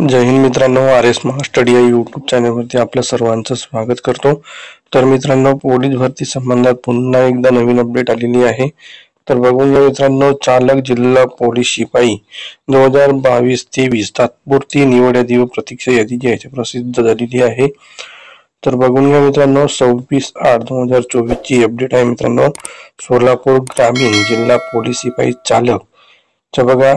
जय हिंद मित्रांनो, RS महा study या YouTube चॅनलवरती आपल्या सर्वांचं स्वागत करतो। तर मित्रांनो, पोलीस भरती संबंधात पुन्हा एकदा नवीन अपडेट आलेली आहे। तर बघून घ्या मित्रांनो, चालक जिल्हा पोलीस शिपाई 2022-23 तात्पुरती निवड यादी व प्रतीक्षा यादी जी आहे प्रसिद्ध झालेली आहे। तर बघून घ्या मित्रांनो, 26/8/2024 ची अपडेट आहे मित्रांनो। सोलापूर ग्रामीण जिल्हा पोलीस शिपाई चालक च्या बघा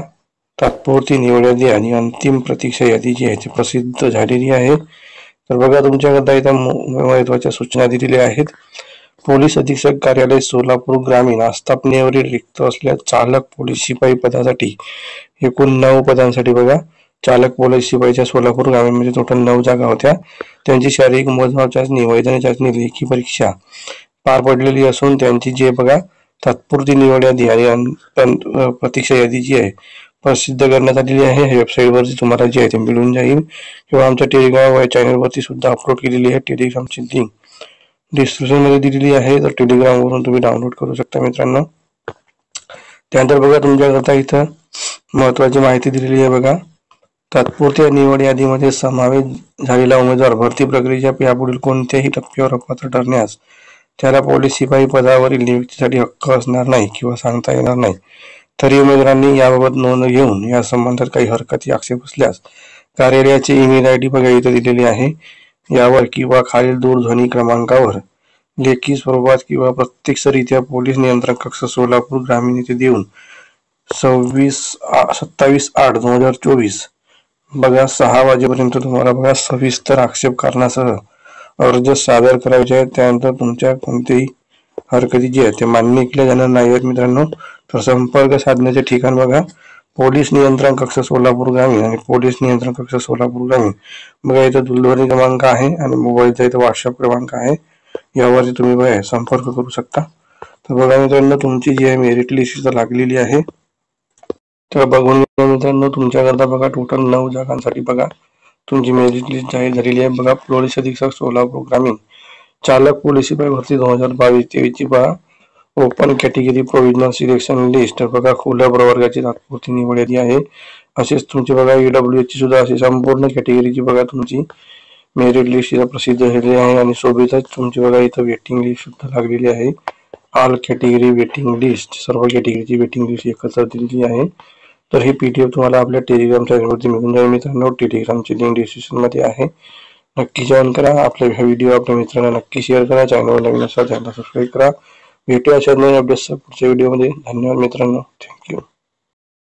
तात्पुरती निवड यादी आणि अंतिम प्रतीक्षा यादी जी आहे ती प्रसिद्ध झालेली आहे। तर बघा, तुमच्याकरता इथं महत्त्वाच्या सूचना दिलेल्या आहेत। पोलीस अधीक्षक कार्यालय सोलापूर ग्रामीण आस्थापनेवरील रिक्त असलेल्या चालक पोलीस शिपाई पदासाठी एकूण 9 पदांसाठी बघा चालक पोलीस शिपाईच्या सोलापूर ग्रामीण मध्ये टोटल 9 जागा होत्या। त्यांची शारीरिक मोजमाप चाचणी, वैधानिक चाचणी, लेखी परीक्षा पार पडलेली असून त्यांची जे बघा तात्पुरती निवड यादी आणि प्रतीक्षा यादी जी आहे प्रसिद्ध करण्यात आलेली आहे। वेबसाईट वरती तुम्हाला जे आहे ते मिळून जाईल किंवा आमच्या टेलिग्राम चॅनल वरती सुद्धा अपलोड केलेली आहे। टेलिग्रामची लिंक डिस्क्रिप्शन मध्ये दिलेली आहे, तर टेलिग्राम वरून तुम्ही डाउनलोड करू शकता मित्रांनो। त्यानंतर बघा, तुमच्याकरता इथं महत्त्वाची माहिती दिलेली आहे बघा। तात्पुरत्या निवड यादीमध्ये समावेश झालेला उमेदवार भरती प्रक्रियेच्या यापुढील कोणत्याही टप्प्यावर अपात्र ठरण्यास त्याला पोलीस शिपाई पदावरील नियुक्तीसाठी हक्क असणार नाही किंवा सांगता येणार नाही। तरी उमेदवारांनी याबाबत नोंद घेऊन या संबंधात काही हरकती आक्षेप असल्यास कार्यालयाची ईमेल ID बघा इथे दिलेली आहे, यावर किंवा खालील दूरध्वनी क्रमांकावर लेखी स्वरूपात किंवा प्रत्यक्षरित्या पोलीस नियंत्रण कक्ष सोलापूर ग्रामीण येथे देऊन 27/8/2024 बघा 6 वाजेपर्यंत तुम्हाला बघा सविस्तर आक्षेप कारणासह अर्ज सादर करायचे आहे। त्यानंतर तुमच्या कोणतेही हरकती जी आहे ते मान्य केल्या जाणार नाही आहेत मित्रांनो। तर संपर्क साधण्याचे ठिकाण बघा पोलीस नियंत्रण कक्ष सोलापूर ग्रामीण आणि पोलीस नियंत्रण कक्ष सोलापूर ग्रामीण बघा इथं दूरध्वनी क्रमांक आहे आणि मोबाईलचा इथं व्हॉट्सअप क्रमांक आहे, यावरती तुम्ही बघा संपर्क करू शकता। तर बघा मित्रांनो, तुमची जी आहे मेरिट लिस्ट लागलेली आहे। तर बघून मित्रांनो, तुमच्याकरता बघा टोटल 9 जागांसाठी बघा तुमची मेरिट लिस्ट जाहीर झालेली आहे। बघा, पोलीस अधीक्षक सोलापूर ग्रामीण चालक पोलीस शिपाई भरती 2022-23 ची बघा open category provisional selection list बघा खुल्या प्रवर्गाची तात्पुरती निवड यादी आहे। असेच तुमची बघा EWH ची सुद्धा अशी संपूर्ण कॅटेगरीची बघा तुमची मेरिट लिस्ट इथं प्रसिद्ध झालेली आहे आणि सोबतच तुमची बघा इथं वेटिंग लिस्ट सुद्धा लागलेली आहे। ऑल कॅटेगरी वेटिंग लिस्ट, सर्व कॅटेगरीची वेटिंग लिस्ट एकत्र दिलेली आहे। तर ही PDF तुम्हाला आपल्या टेलिग्राम चॅनलवरती मिळून जाईल मित्रांनो। टेलिग्रामची लिंक डिस्क्रिप्शन मध्ये आहे, नक्की जॉइन करा। आपला हा व्हिडिओ आपल्या मित्रांना नक्की शेअर करा। चॅनलवर नवीन असाल चॅनल सबस्क्राइब करा। भेटूया अशा नवीन अपडेट्स पुढच्या व्हिडिओमध्ये। धन्यवाद मित्रांनो, थँक्यू।